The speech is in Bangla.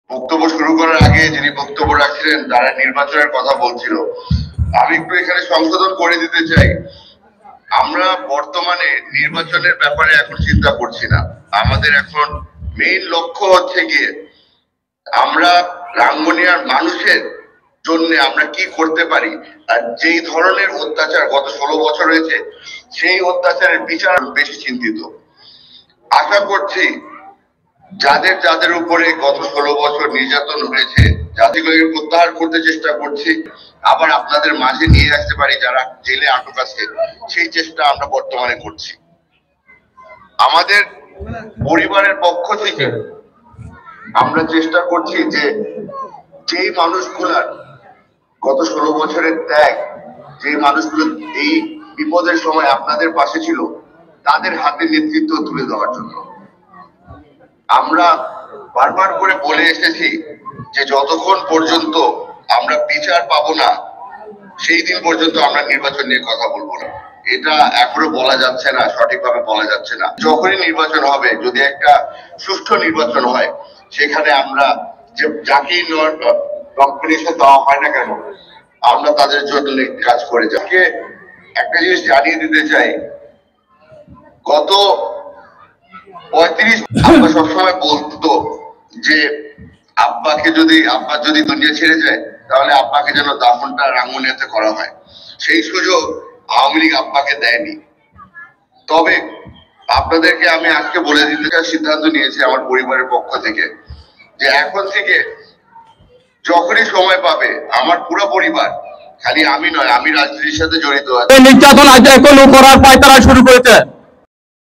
বক্তব্য শুরু করার আগে যিনি বক্তব্য রাখছিলেন তারা নির্বাচনের কথা বলছিল। আমি একটু এখানে সংশোধন করে দিতে চাই। আমরা বর্তমানে নির্বাচনের ব্যাপারে এখন চিন্তা করছি না। আমাদের এখন মেইন লক্ষ্য হচ্ছে গিয়ে আমরা রাঙ্গুনিয়ার মানুষের জন্য আমরা কি করতে পারি, আর যেই ধরনের অত্যাচার গত 16 বছর হয়েছে সেই অত্যাচারের বিচার বেশি চিন্তিত। আশা করছি যাদের যাদের উপরে গত 16 বছর নির্যাতন হয়েছে জাতিগুলোকে প্রত্যাহার করতে চেষ্টা করছি, আবার আপনাদের মাঝে নিয়ে আসতে পারি যারা জেলে আটক আছে, সেই চেষ্টা আমরা বর্তমানে করছি। আমাদের পরিবারের পক্ষ থেকে আমরা চেষ্টা করছি যে যেই মানুষগুলার গত 16 বছরের ত্যাগ, যে মানুষগুলো এই বিপদের সময় আপনাদের পাশে ছিল, তাদের হাতে নেতৃত্ব তুলে দেওয়ার জন্য। আমরা বারবার করে বলে এসেছি যে যতক্ষণ পর্যন্ত আমরা বিচার পাবো না সেই দিন পর্যন্ত আমরা নির্বাচন নিয়ে কথা বলবো না। এটা এখনো বলা যাচ্ছে না, সঠিকভাবে বলা যাচ্ছে না। যখনই নির্বাচন হবে, যদি একটা সুষ্ঠু নির্বাচন হয়, সেখানে আমরা যে যাকেই নমিনেশন দেওয়া হয় না কেন আমরা তাদের জন্য কাজ করে যাই। একটা জিনিস জানিয়ে দিতে চাই, গত 35 আব্বা সবসময় বলতো যে আব্বা যদি দুনিয়া ছেড়ে যায় তাহলে আব্বাকে যেন দাফনটা রাঙ্গুনিয়াতে করা হয়। সেই সুযোগ আওয়ামী লীগ আব্বাকে দেয়নি। তবে আপনাদেরকে আমি আজকে বলে দিতে সিদ্ধান্ত নিয়েছি আমার পরিবারের পক্ষ থেকে যে এখন থেকে যখনই সময় পাবে আমার পুরো পরিবার, খালি আমি নয়, আমি রাজনীতির সাথে জড়িত আছি, নির্যাতন আজ এখনো করার পায়তারা শুরু করেছে।